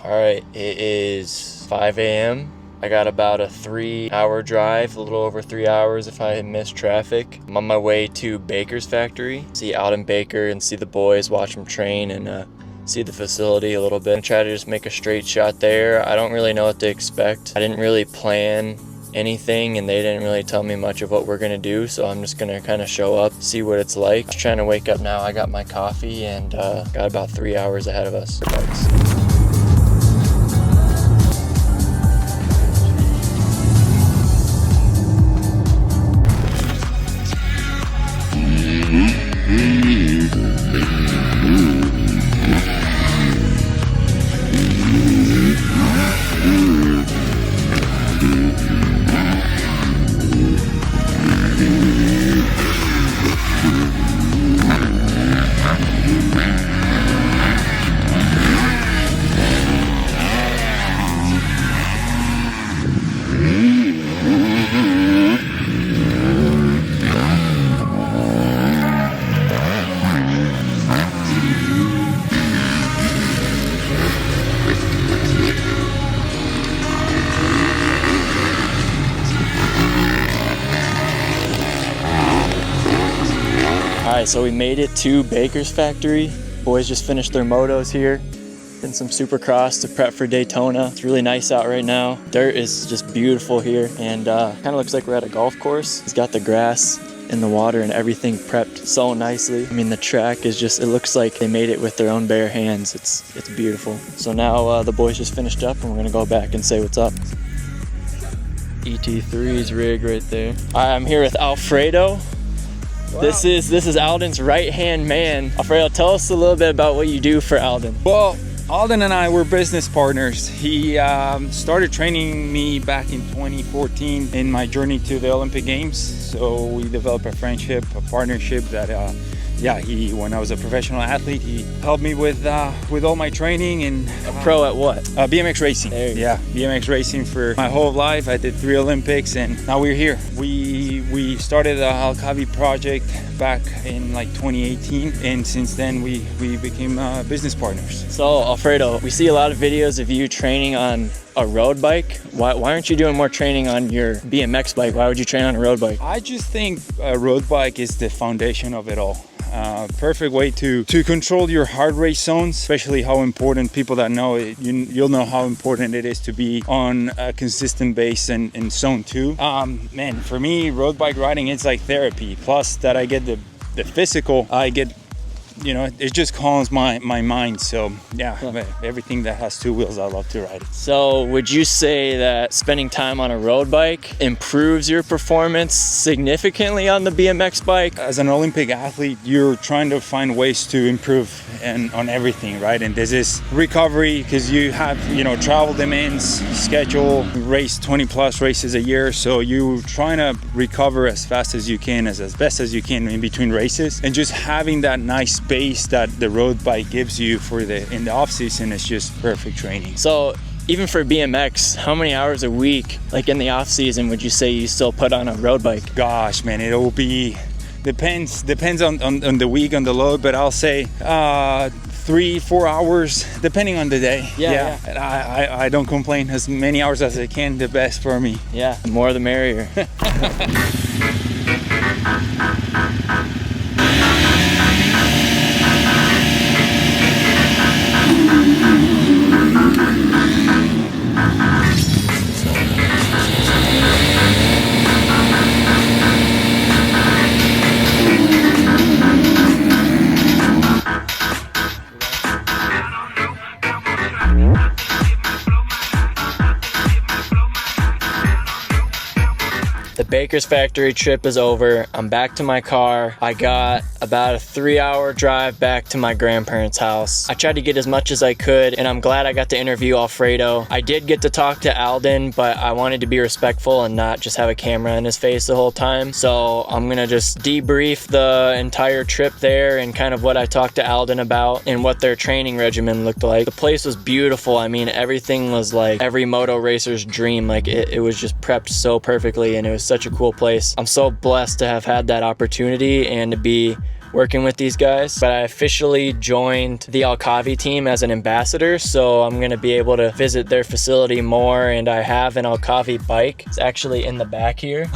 All right, it is 5 a.m. I got about a 3-hour drive, a little over 3 hours if I missed traffic. I'm on my way to Baker's factory, see Aldon Baker and see the boys, watch them train and see the facility a little bit. And try to just make a straight shot there. I don't really know what to expect. I didn't really plan anything and they didn't really tell me much of what we're gonna do, so I'm just gonna kind of show up, see what it's like. Just trying to wake up now. I got my coffee and got about 3 hours ahead of us. Alright, so we made it to Baker's factory. Boys just finished their motos here. Did some Supercross to prep for Daytona. It's really nice out right now. Dirt is just beautiful here and kind of looks like we're at a golf course. It's got the grass and the water and everything prepped so nicely. I mean, the track is just, it looks like they made it with their own bare hands. It's beautiful. So now the boys just finished up and we're gonna go back and say what's up. ET3's rig right there. I'm here with Alfredo. Wow. This is Aldon's right-hand man. Alfredo, tell us a little bit about what you do for Aldon. Well, Aldon and I were business partners. He started training me back in 2014 in my journey to the Olympic Games. So we developed a friendship, a partnership that when I was a professional athlete, he helped me with all my training. And a pro at what? BMX racing. Yeah, BMX racing for my whole life. I did 3 Olympics and now we're here. We started the Alcavi project back in like 2018 and since then we became business partners. So Alfredo, we see a lot of videos of you training on a road bike. Why aren't you doing more training on your BMX bike? Why would you train on a road bike? I just think a road bike is the foundation of it all. Perfect way to control your heart rate zones, especially how important, people that know it, you'll know how important it is to be on a consistent base in zone 2. Man, for me, road bike riding, it's like therapy. Plus that I get the physical, I get, it just calms my mind. So yeah, everything that has 2 wheels, I love to ride it. So would you say that spending time on a road bike improves your performance significantly on the BMX bike? As an Olympic athlete, you're trying to find ways to improve on everything, right? And this is recovery because you have, travel demands, schedule, race 20 plus races a year. So you're trying to recover as fast as you can, as best as you can in between races. And just having that nice space that the road bike gives you in the off season is just perfect training. So even for BMX, how many hours a week, like in the off season, would you say you still put on a road bike? Gosh, man, it'll be depends on the week, on the load, but I'll say 3-4 hours depending on the day. Yeah. I don't complain. As many hours as I can, the best for me. Yeah, the more the merrier. The Baker's factory trip is over. I'm back to my car. I got about a 3-hour drive back to my grandparents' house. I tried to get as much as I could, and I'm glad I got to interview Alfredo. I did get to talk to Aldon, but I wanted to be respectful and not just have a camera in his face the whole time. So I'm gonna just debrief the entire trip there and kind of what I talked to Aldon about and what their training regimen looked like. The place was beautiful. I mean, everything was like every moto racer's dream. Like it was just prepped so perfectly, and it was such a cool place. I'm so blessed to have had that opportunity and to be working with these guys, but I officially joined the Alcavi team as an ambassador, so I'm gonna be able to visit their facility more, and I have an Alcavi bike. It's actually in the back here.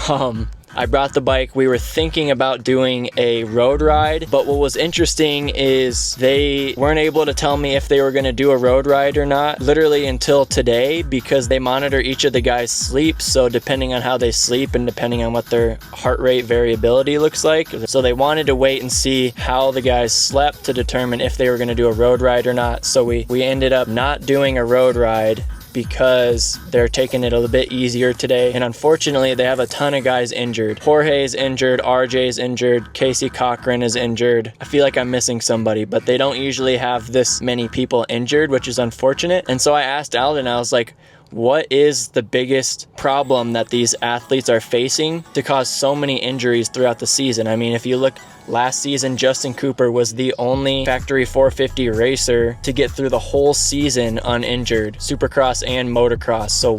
I brought the bike. We were thinking about doing a road ride, but what was interesting is they weren't able to tell me if they were gonna do a road ride or not, literally until today, because they monitor each of the guys' sleep. So depending on how they sleep and depending on what their heart rate variability looks like. So they wanted to wait and see how the guys slept to determine if they were gonna do a road ride or not. So we ended up not doing a road ride because they're taking it a little bit easier today. And unfortunately, they have a ton of guys injured. Jorge's injured, RJ's injured, Casey Cochran is injured. I feel like I'm missing somebody, but they don't usually have this many people injured, which is unfortunate. And so I asked Aldon, I was like, what is the biggest problem that these athletes are facing to cause so many injuries throughout the season? I mean, if you look last season, Justin Cooper was the only factory 450 racer to get through the whole season uninjured, Supercross and motocross. So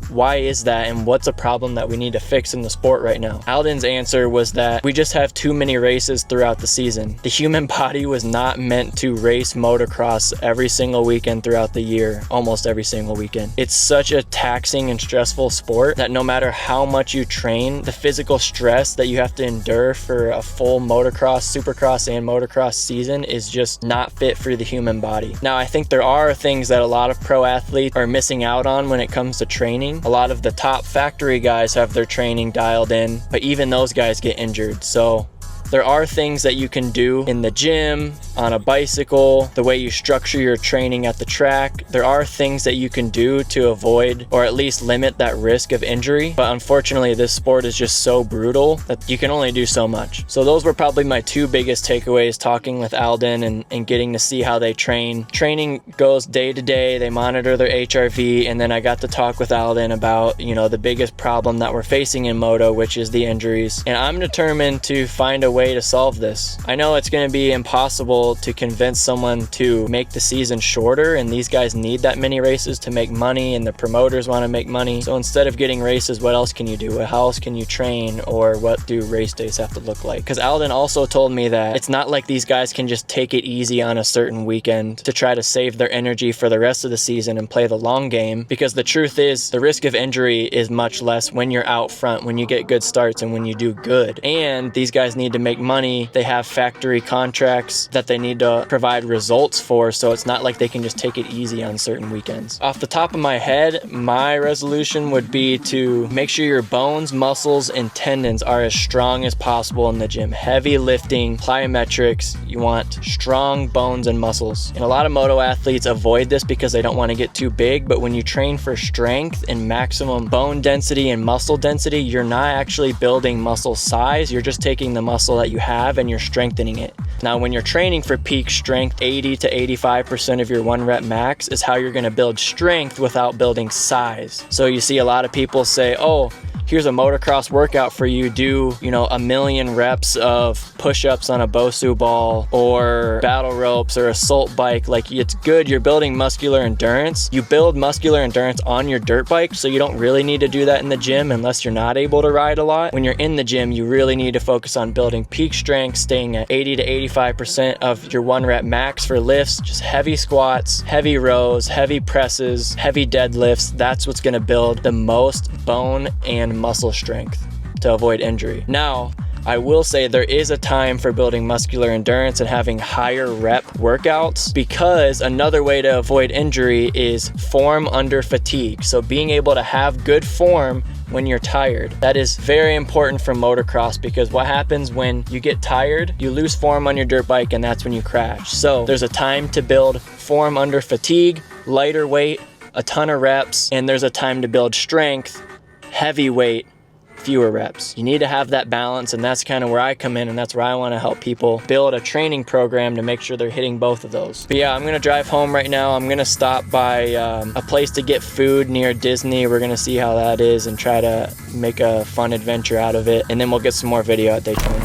why is that, and what's a problem that we need to fix in the sport right now? Aldon's answer was that we just have too many races throughout the season. The human body was not meant to race motocross every single weekend throughout the year, almost every single weekend. It's such a taxing and stressful sport that no matter how much you train, the physical stress that you have to endure for a full motocross, supercross, and motocross season is just not fit for the human body. Now, I think there are things that a lot of pro athletes are missing out on when it comes to training. A lot of the top factory guys have their training dialed in, but even those guys get injured. So there are things that you can do in the gym, on a bicycle, the way you structure your training at the track. There are things that you can do to avoid or at least limit that risk of injury. But unfortunately, this sport is just so brutal that you can only do so much. So those were probably my two biggest takeaways talking with Aldon and getting to see how they train. Training goes day to day. They monitor their HRV. And then I got to talk with Aldon about, the biggest problem that we're facing in moto, which is the injuries. And I'm determined to find a way to solve this. I know it's going to be impossible to convince someone to make the season shorter, and these guys need that many races to make money, and the promoters want to make money. So instead of getting races, what else can you do? How else can you train, or what do race days have to look like? Because Aldon also told me that it's not like these guys can just take it easy on a certain weekend to try to save their energy for the rest of the season and play the long game, because the truth is the risk of injury is much less when you're out front, when you get good starts, and when you do good. And these guys need to make money. They have factory contracts that they need to provide results for, so it's not like they can just take it easy on certain weekends. Off the top of my head, my resolution would be to make sure your bones, muscles, and tendons are as strong as possible in the gym. Heavy lifting, plyometrics, you want strong bones and muscles. And a lot of moto athletes avoid this because they don't want to get too big, but when you train for strength and maximum bone density and muscle density, you're not actually building muscle size, you're just taking the muscle that you have and you're strengthening it. Now, when you're training for peak strength, 80 to 85% of your 1 rep max is how you're going to build strength without building size. So you see a lot of people say, oh, here's a motocross workout for you. Do, 1,000,000 reps of push-ups on a Bosu ball or battle ropes or assault bike. Like, it's good. You're building muscular endurance. You build muscular endurance on your dirt bike, so you don't really need to do that in the gym unless you're not able to ride a lot. When you're in the gym, you really need to focus on building peak strength, staying at 80 to 85% of your 1 rep max for lifts, just heavy squats, heavy rows, heavy presses, heavy deadlifts. That's what's going to build the most bone and muscle strength to avoid injury. Now, I will say there is a time for building muscular endurance and having higher rep workouts, because another way to avoid injury is form under fatigue. So being able to have good form when you're tired. That is very important for motocross, because what happens when you get tired, you lose form on your dirt bike, and that's when you crash. So there's a time to build form under fatigue, lighter weight, a ton of reps, and there's a time to build strength, heavy weight, fewer reps. You need to have that balance, and that's kind of where I come in, and that's where I want to help people build a training program to make sure they're hitting both of those. But yeah, I'm going to drive home right now. I'm going to stop by a place to get food near Disney. We're going to see how that is and try to make a fun adventure out of it, and then we'll get some more video at Daytona.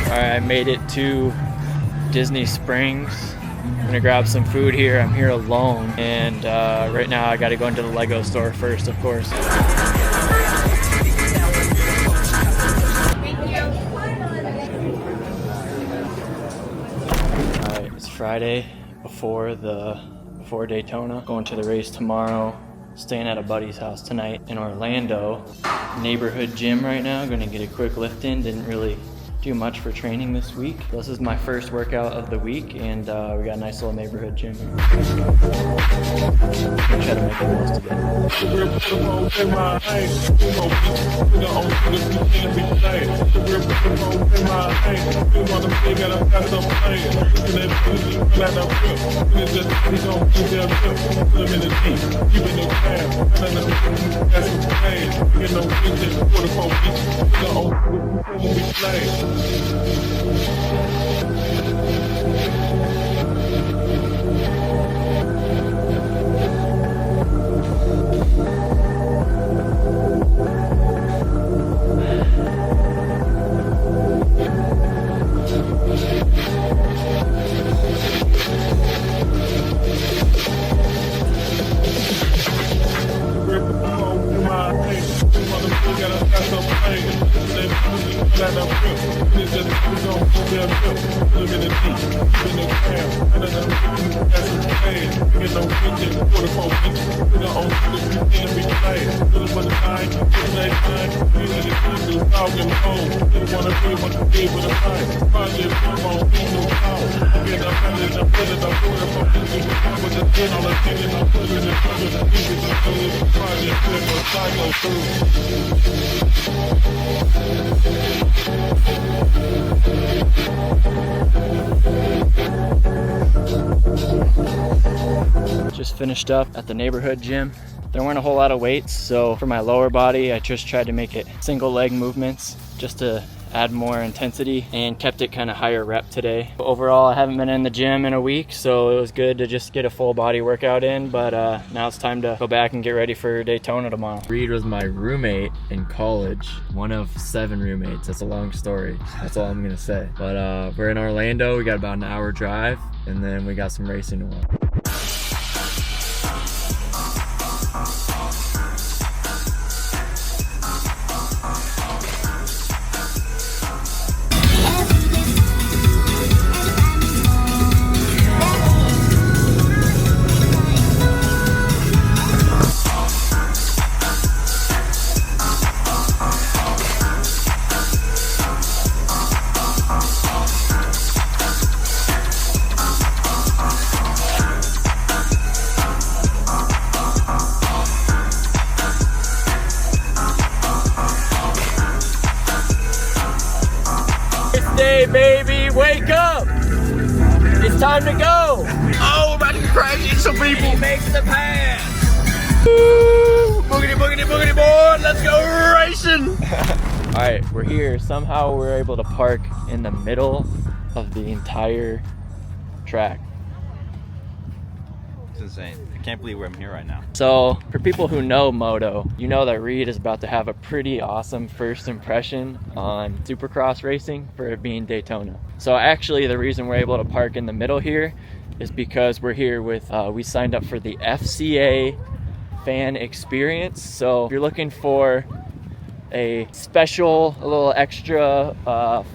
All right, I made it to Disney Springs. I'm gonna grab some food here. I'm here alone, and right now I gotta go into the Lego store first, of course. Friday before Daytona. Going to the race tomorrow. Staying at a buddy's house tonight in Orlando. Neighborhood gym right now. Gonna get a quick lift in. Didn't really do much for training this week. This is my first workout of the week, and we got a nice little neighborhood gym here. Gonna try to make the most of it. Just finished up at the neighborhood gym. There weren't a whole lot of weights, so for my lower body, I just tried to make it single leg movements just to add more intensity, and kept it kind of higher rep today. Overall, I haven't been in the gym in a week, so it was good to just get a full body workout in, but now it's time to go back and get ready for Daytona tomorrow. Reed was my roommate in college, one of 7 roommates. That's a long story. That's all I'm gonna say. But we're in Orlando. We got about an hour drive, and then we got some racing to watch. Day, baby, wake up! It's time to go! Oh, we're about to crash into some people! He makes the pass! Woo! Boogity, boogity, boogity, boy! Let's go racing! Alright, we're here. Somehow we're able to park in the middle of the entire track. It's insane. I can't believe where I'm here right now. So, for people who know moto, you know that Reed is about to have a pretty awesome first impression on Supercross racing for it being Daytona. So actually, the reason we're able to park in the middle here is because we're here with, we signed up for the FCA fan experience. So if you're looking for a special, a little extra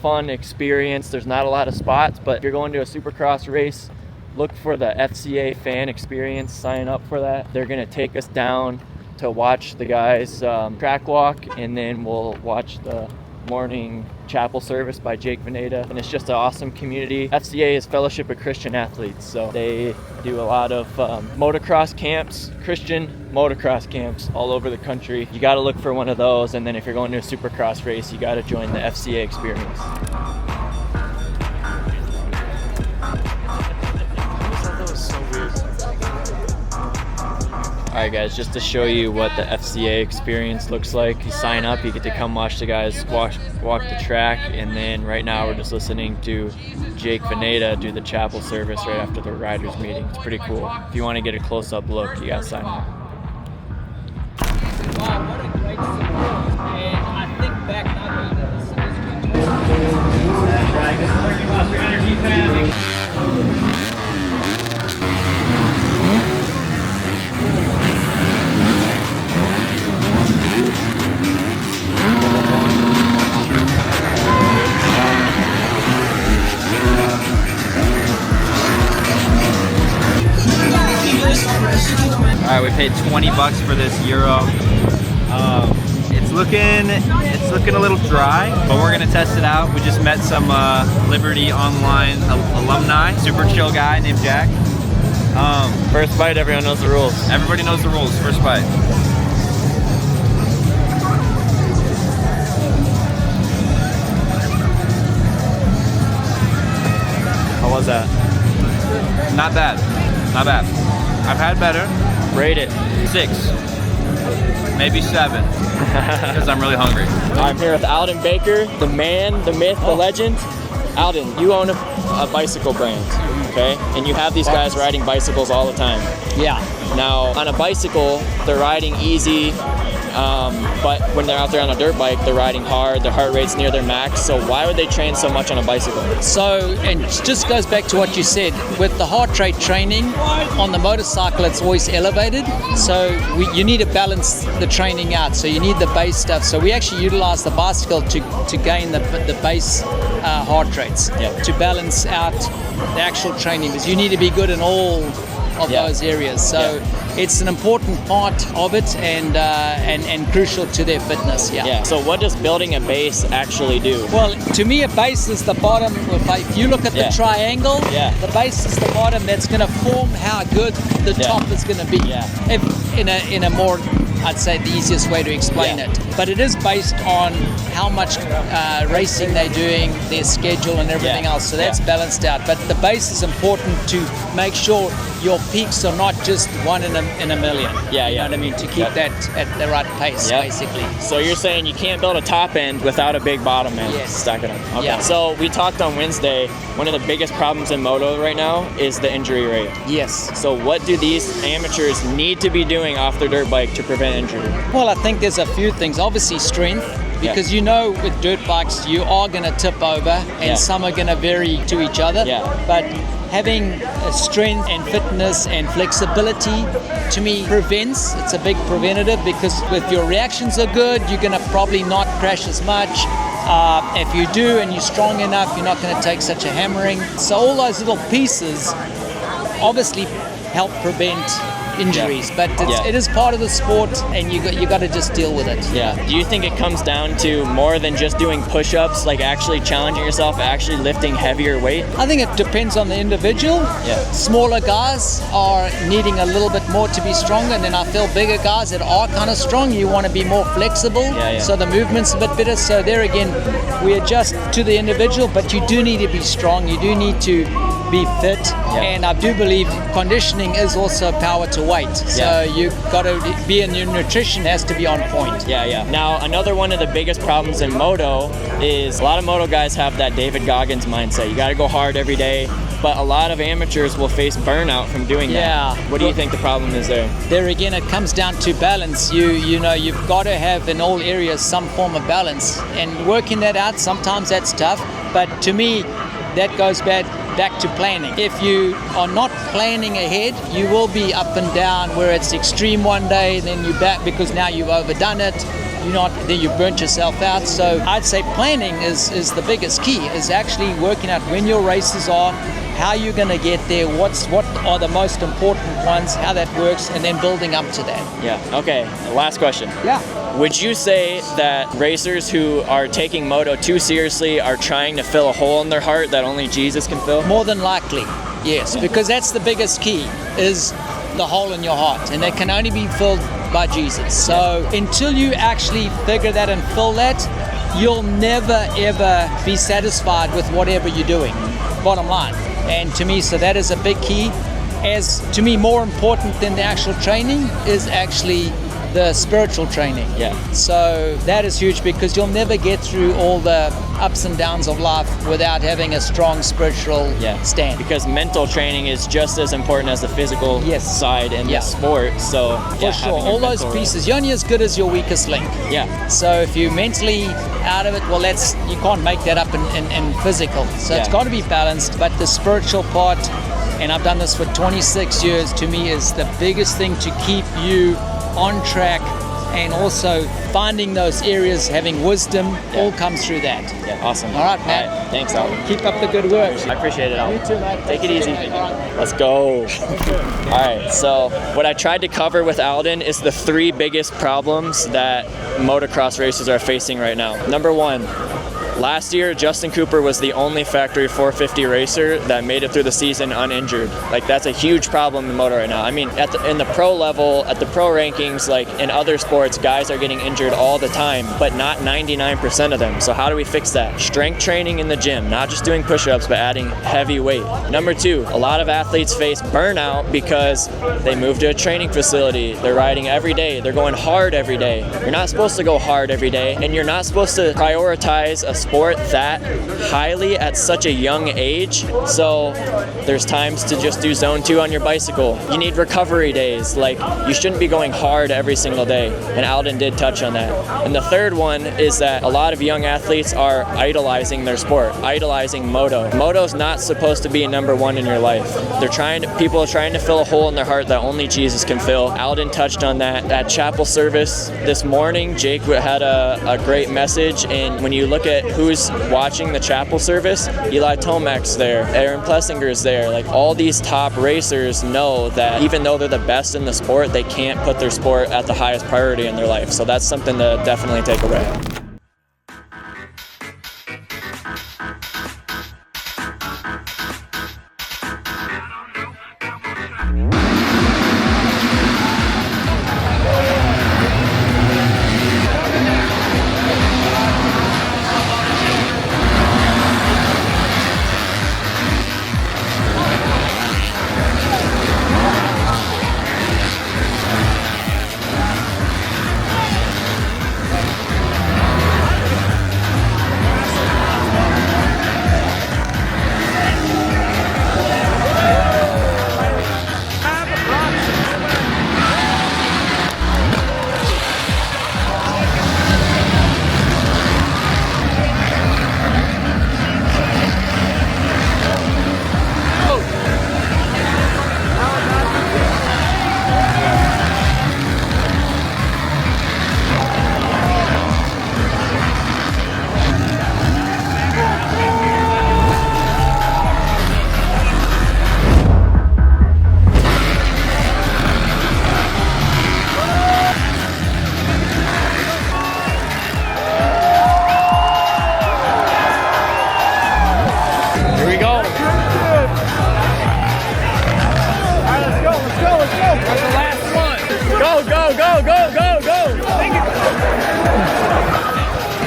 fun experience, there's not a lot of spots, but if you're going to a Supercross race, look for the FCA fan experience, sign up for that. They're gonna take us down to watch the guys track walk, and then we'll watch the morning chapel service by Jake Veneta, and it's just an awesome community. FCA is Fellowship of Christian Athletes, so they do a lot of motocross camps, Christian motocross camps all over the country. You gotta look for one of those, and then if you're going to a Supercross race, you gotta join the FCA experience. Alright guys, just to show you what the FCA experience looks like. You sign up, you get to come watch the guys walk the track, and then right now we're just listening to Jake Veneta do the chapel service right after the riders meeting. It's pretty cool. If you want to get a close-up look, you gotta sign up. Wow, what a great sequence. And I think back not only All right, we paid 20 bucks for this Euro. It's looking a little dry, but we're gonna test it out. We just met some Liberty Online alumni, super chill guy named Jack. First bite, everyone knows the rules. Everybody knows the rules. First bite. How was that? Not bad. Not bad. I've had better. Rate it. 6. Maybe 7. Because I'm really hungry. I'm here with Alden Baker, the man, the myth, the legend. Alden, you own a bicycle brand, okay? And you have these guys riding bicycles all the time. Yeah. Now, on a bicycle, they're riding easy, but when they're out there on a dirt bike, they're riding hard, their heart rate's near their max, so why would they train so much on a bicycle? So, and it just goes back to what you said, with the heart rate training, on the motorcycle it's always elevated, so you need to balance the training out, so you need the base stuff. So we actually utilize the bicycle to gain the base heart rates, to balance out the actual training, because you need to be good in all of those areas. So it's an important part of it and crucial to their fitness. So what does building a base actually do? Well, to me, a base is the bottom. If you look at the triangle, the base is the bottom that's going to form how good the top is going to be. If in a more, I'd say the easiest way to explain it. But it is based on how much racing they're doing, their schedule and everything else. So that's balanced out. But the base is important to make sure your peaks are not just 1 in a million. You know what I mean? To keep that at the right pace, basically. So you're saying you can't build a top end without a big bottom end. Stack it up. Okay. So we talked on Wednesday, one of the biggest problems in moto right now is the injury rate. So what do these amateurs need to be doing off their dirt bike to prevent injury? Well, I think there's a few things. Obviously strength, because you know with dirt bikes you are going to tip over and some are going to vary to each other. But having strength and fitness and flexibility, to me, prevents. It's a big preventative, because if your reactions are good, you're going to probably not crash as much. If you do and you're strong enough, you're not going to take such a hammering. So all those little pieces obviously help prevent injuries, but it is part of the sport, and you got to just deal with it. Do you think it comes down to more than just doing push-ups, like actually challenging yourself, actually lifting heavier weight? I think it depends on the individual. Smaller guys are needing a little bit more to be stronger, and then I feel bigger guys that are kind of strong, you want to be more flexible, so the movement's a bit better. So there again, we adjust to the individual, but you do need to be strong, you do need to be fit, and I do believe conditioning is also power to weight. So you've got to be in your nutrition has to be on point. Now another one of the biggest problems in moto is a lot of moto guys have that David Goggins mindset. You got to go hard every day, but a lot of amateurs will face burnout from doing that. What do you think the problem is there? There again, it comes down to balance. You know, you've got to have in all areas some form of balance, and working that out, sometimes that's tough, but to me that goes back to planning. If you are not planning ahead, you will be up and down, where it's extreme one day, then you're back because now you've overdone it. Then you burnt yourself out. So I'd say planning is the biggest key, is actually working out when your races are, how you're going to get there, what are the most important ones, how that works, and then building up to that. Okay, last question. Would you say that racers who are taking moto too seriously are trying to fill a hole in their heart that only Jesus can fill? More than likely, yes, because that's the biggest key, is the hole in your heart, and that can only be filled by Jesus. So until you actually figure that and fill that, you'll never ever be satisfied with whatever you're doing, bottom line. And to me, so that is a big key. As to me, more important than the actual training is actually the spiritual training. So that is huge, because you'll never get through all the ups and downs of life without having a strong spiritual stand. Because mental training is just as important as the physical side in the sport. So for sure, all those pieces, you're only as good as your weakest link. So if you're mentally out of it, well, you can't make that up in physical. So it's got to be balanced. But the spiritual part, and I've done this for 26 years, to me is the biggest thing to keep you on track and also finding those areas, having wisdom, all comes through that. Yeah, awesome. All right, man. All right, thanks, Alden. Keep up the good work. I appreciate it, Alden. You too, mate. Take it easy. All right. Let's go. All right, so what I tried to cover with Alden is the 3 biggest problems that motocross racers are facing right now. Number 1, last year, Justin Cooper was the only factory 450 racer that made it through the season uninjured. Like, that's a huge problem in moto right now. I mean, in the pro level, at the pro rankings, like in other sports, guys are getting injured all the time, but not 99% of them. So how do we fix that? Strength training in the gym, not just doing push-ups, but adding heavy weight. Number 2, a lot of athletes face burnout because they move to a training facility. They're riding every day. They're going hard every day. You're not supposed to go hard every day, and you're not supposed to prioritize a sport that highly at such a young age. So there's times to just do zone 2 on your bicycle. You need recovery days. Like, you shouldn't be going hard every single day, and Alden did touch on that. And the third one is that a lot of young athletes are idolizing their sport, idolizing moto. Moto's not supposed to be number 1 in your life. People are trying to fill a hole in their heart that only Jesus can fill. Alden touched on that. At chapel service this morning, Jake had a great message, and when you look at who's watching the chapel service, Eli Tomac's there, Aaron Plessinger's there. Like, all these top racers know that even though they're the best in the sport, they can't put their sport at the highest priority in their life. So that's something to definitely take away.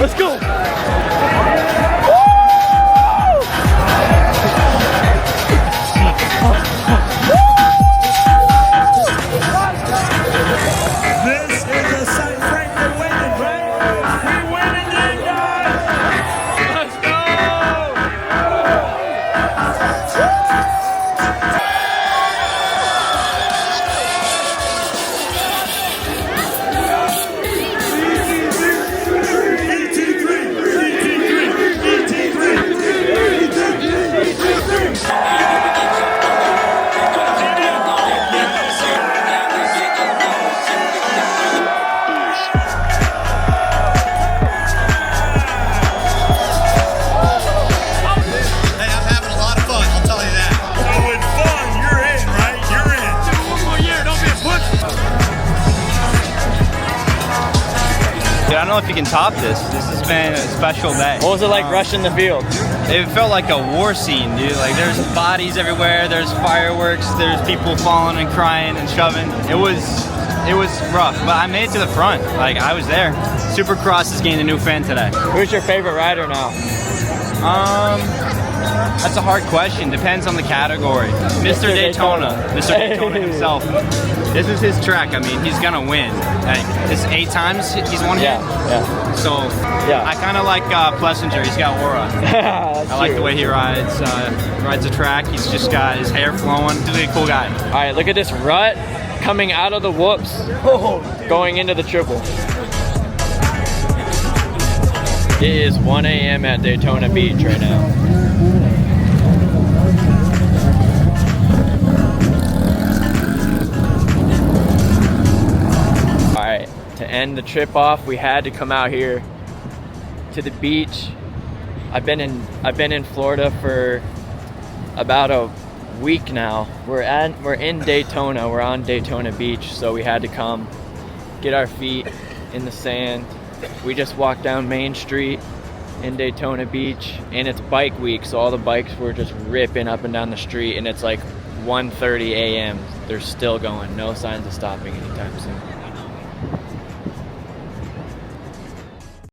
Let's go. This is a sight Frank for winning, right? We winning it, guys. Let's go. I don't know if you can top this. This has been a special day. What was it like rushing the field? It felt like a war scene, dude. Like, there's bodies everywhere, there's fireworks, there's people falling and crying and shoving. It was rough, but I made it to the front. Like, I was there. Supercross has gained a new fan today. Who's your favorite rider now? That's a hard question. Depends on the category. Mr. Daytona. Mr. Daytona himself. This is his track. I mean, he's gonna win. Like, it's 8 times he's won here. Yeah. So Yeah. I kind of like Plessinger. He's got aura. I like the way he rides. Rides the track. He's just got his hair flowing. He's really a cool guy. All right, look at this rut coming out of the whoops, going into the triple. It is 1 a.m. at Daytona Beach right now. All right, to end the trip off, we had to come out here to the beach. I've been in Florida for about a week now. We're in Daytona. We're on Daytona Beach, so we had to come get our feet in the sand. We just walked down Main Street in Daytona Beach, and it's bike week, so all the bikes were just ripping up and down the street, and it's like 1:30 a.m. They're still going. No signs of stopping anytime soon.